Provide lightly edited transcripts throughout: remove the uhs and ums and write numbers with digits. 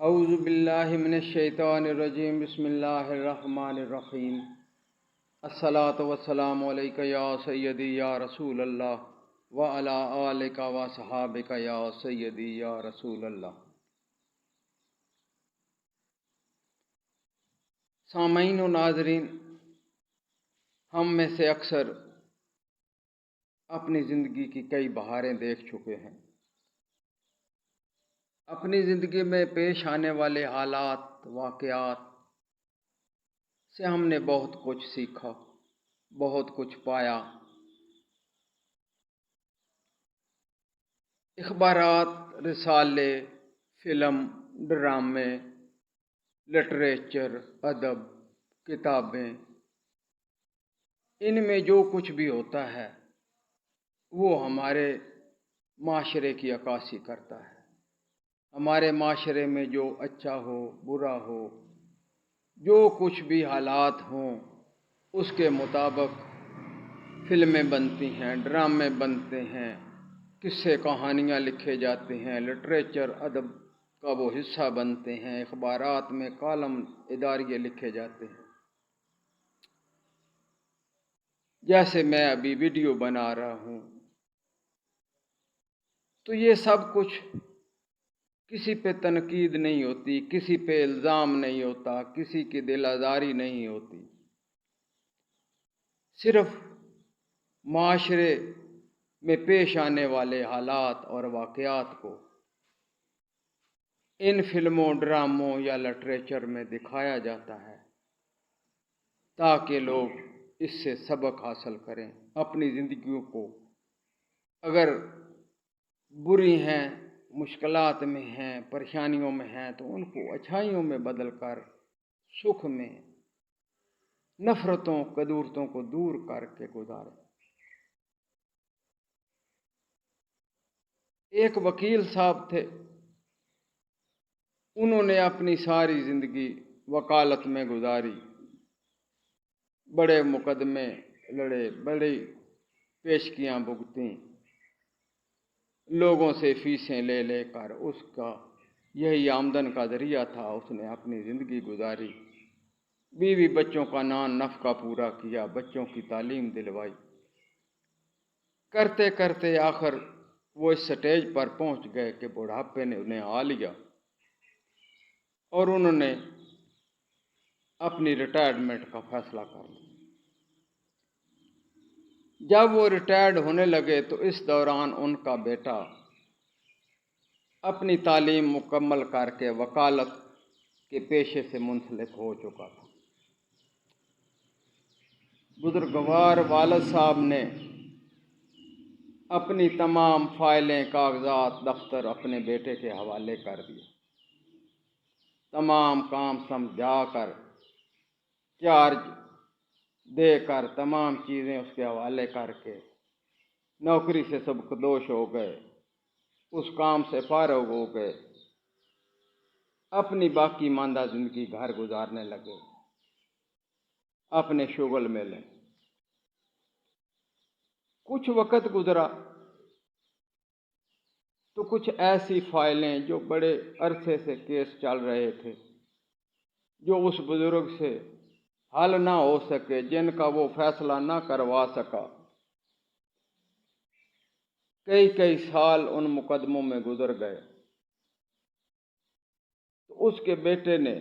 اعوذ باللہ من الشیطان الرجیم بسم اللہ الرحمن الرحیم الصلاۃ والسلام علیک یا سیدی یا رسول اللہ وعلی آلک و صحابک یا سیدی یا رسول اللہ۔ سامعین و ناظرین، ہم میں سے اکثر اپنی زندگی کی کئی بہاریں دیکھ چکے ہیں۔ اپنی زندگی میں پیش آنے والے حالات، واقعات سے ہم نے بہت کچھ سیکھا، بہت کچھ پایا۔ اخبارات، رسالے، فلم، ڈرامے، لٹریچر، ادب، کتابیں، ان میں جو کچھ بھی ہوتا ہے وہ ہمارے معاشرے کی عکاسی کرتا ہے۔ ہمارے معاشرے میں جو اچھا ہو، برا ہو، جو کچھ بھی حالات ہوں، اس کے مطابق فلمیں بنتی ہیں، ڈرامے بنتے ہیں، قصے کہانیاں لکھے جاتے ہیں، لٹریچر ادب کا وہ حصہ بنتے ہیں، اخبارات میں کالم اداریے لکھے جاتے ہیں۔ جیسے میں ابھی ویڈیو بنا رہا ہوں، تو یہ سب کچھ کسی پہ تنقید نہیں ہوتی، کسی پہ الزام نہیں ہوتا، کسی کی دل آزاری نہیں ہوتی۔ صرف معاشرے میں پیش آنے والے حالات اور واقعات کو ان فلموں، ڈراموں یا لٹریچر میں دکھایا جاتا ہے تاکہ لوگ اس سے سبق حاصل کریں، اپنی زندگیوں کو اگر بری ہیں، مشکلات میں ہیں، پریشانیوں میں ہیں، تو ان کو اچھائیوں میں بدل کر سکھ میں، نفرتوں، کدورتوں کو دور کر کے گزاریں۔ ایک وکیل صاحب تھے، انہوں نے اپنی ساری زندگی وکالت میں گزاری، بڑے مقدمے لڑے، بڑی پیشکیاں بھگتیں، لوگوں سے فیسیں لے لے کر، اس کا یہی آمدن کا ذریعہ تھا۔ اس نے اپنی زندگی گزاری، بیوی بچوں کا نان نفقہ پورا کیا، بچوں کی تعلیم دلوائی، کرتے کرتے آخر وہ اس سٹیج پر پہنچ گئے کہ بڑھاپے نے انہیں آ لیا اور انہوں نے اپنی ریٹائرمنٹ کا فیصلہ کر لیا۔ جب وہ ریٹائرڈ ہونے لگے تو اس دوران ان کا بیٹا اپنی تعلیم مکمل کر کے وکالت کے پیشے سے منسلک ہو چکا تھا۔ بزرگوار والد صاحب نے اپنی تمام فائلیں، کاغذات، دفتر اپنے بیٹے کے حوالے کر دیے، تمام کام سمجھا کر، چارج دے کر، تمام چیزیں اس کے حوالے کر کے نوکری سے سبکدوش ہو گئے، اس کام سے فارغ ہو گئے، اپنی باقی ماندہ زندگی گھر گزارنے لگے، اپنے شغل میں لیں۔ کچھ وقت گزرا تو کچھ ایسی فائلیں جو بڑے عرصے سے کیس چل رہے تھے، جو اس بزرگ سے حل نہ ہو سکے، جن کا وہ فیصلہ نہ کروا سکا، کئی سال ان مقدموں میں گزر گئے، تو اس کے بیٹے نے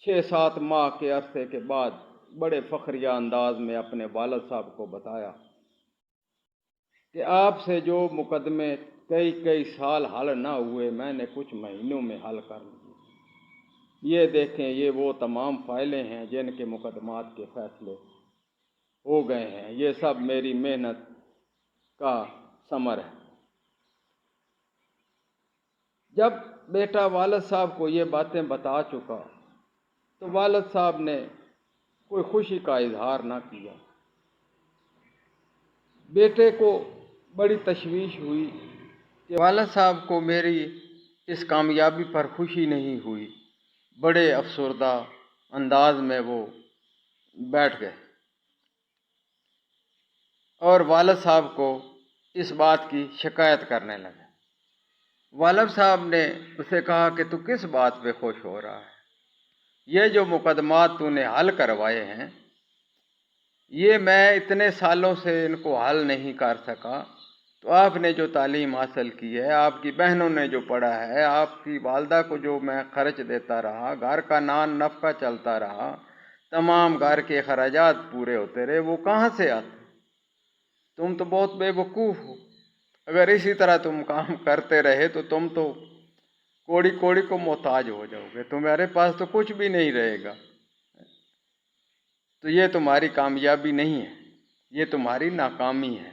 6-7 ماہ کے عرصے کے بعد بڑے فخریہ انداز میں اپنے والد صاحب کو بتایا کہ آپ سے جو مقدمے کئی سال حل نہ ہوئے، میں نے کچھ مہینوں میں حل کر لیے۔ یہ دیکھیں، یہ وہ تمام فائلیں ہیں جن کے مقدمات کے فیصلے ہو گئے ہیں، یہ سب میری محنت کا ثمر ہے۔ جب بیٹا والد صاحب کو یہ باتیں بتا چکا تو والد صاحب نے کوئی خوشی کا اظہار نہ کیا۔ بیٹے کو بڑی تشویش ہوئی کہ والد صاحب کو میری اس کامیابی پر خوشی نہیں ہوئی، بڑے افسردہ انداز میں وہ بیٹھ گئے اور والد صاحب کو اس بات کی شکایت کرنے لگے۔ والد صاحب نے اسے کہا کہ تو کس بات پہ خوش ہو رہا ہے؟ یہ جو مقدمات تو نے حل کروائے ہیں، یہ میں اتنے سالوں سے ان کو حل نہیں کر سکا، تو آپ نے جو تعلیم حاصل کی ہے، آپ کی بہنوں نے جو پڑھا ہے، آپ کی والدہ کو جو میں خرچ دیتا رہا، گھر کا نان نفقہ چلتا رہا، تمام گھر کے اخراجات پورے ہوتے رہے، وہ کہاں سے آتے؟ تم تو بہت بے وقوف ہو۔ اگر اسی طرح تم کام کرتے رہے تو تم تو کوڑی کوڑی کو محتاج ہو جاؤ گے، تمہارے پاس تو کچھ بھی نہیں رہے گا۔ تو یہ تمہاری کامیابی نہیں ہے، یہ تمہاری ناکامی ہے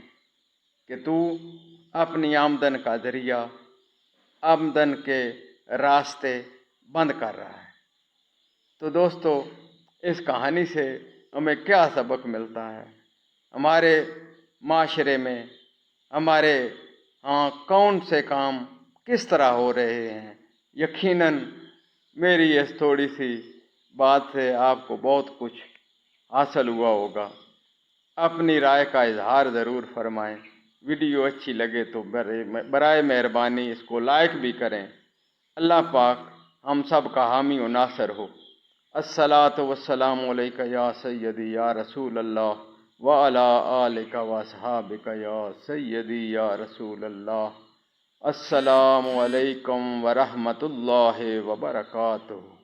کہ تو اپنی آمدن کا ذریعہ، آمدن کے راستے بند کر رہا ہے۔ تو دوستو، اس کہانی سے ہمیں کیا سبق ملتا ہے؟ ہمارے معاشرے میں ہمارے ہاں کون سے کام کس طرح ہو رہے ہیں؟ یقیناً میری اس تھوڑی سی بات سے آپ کو بہت کچھ حاصل ہوا ہوگا۔ اپنی رائے کا اظہار ضرور فرمائیں۔ ویڈیو اچھی لگے تو برائے مہربانی اس کو لائک بھی کریں۔ اللہ پاک ہم سب کا حامی و ناصر ہو۔ الصلاۃ والسلام علیک یا سیدی یا رسول اللہ وعلی آلک واصحابک یا سیدی یا رسول اللہ۔ السلام علیکم ورحمۃ اللہ وبرکاتہ۔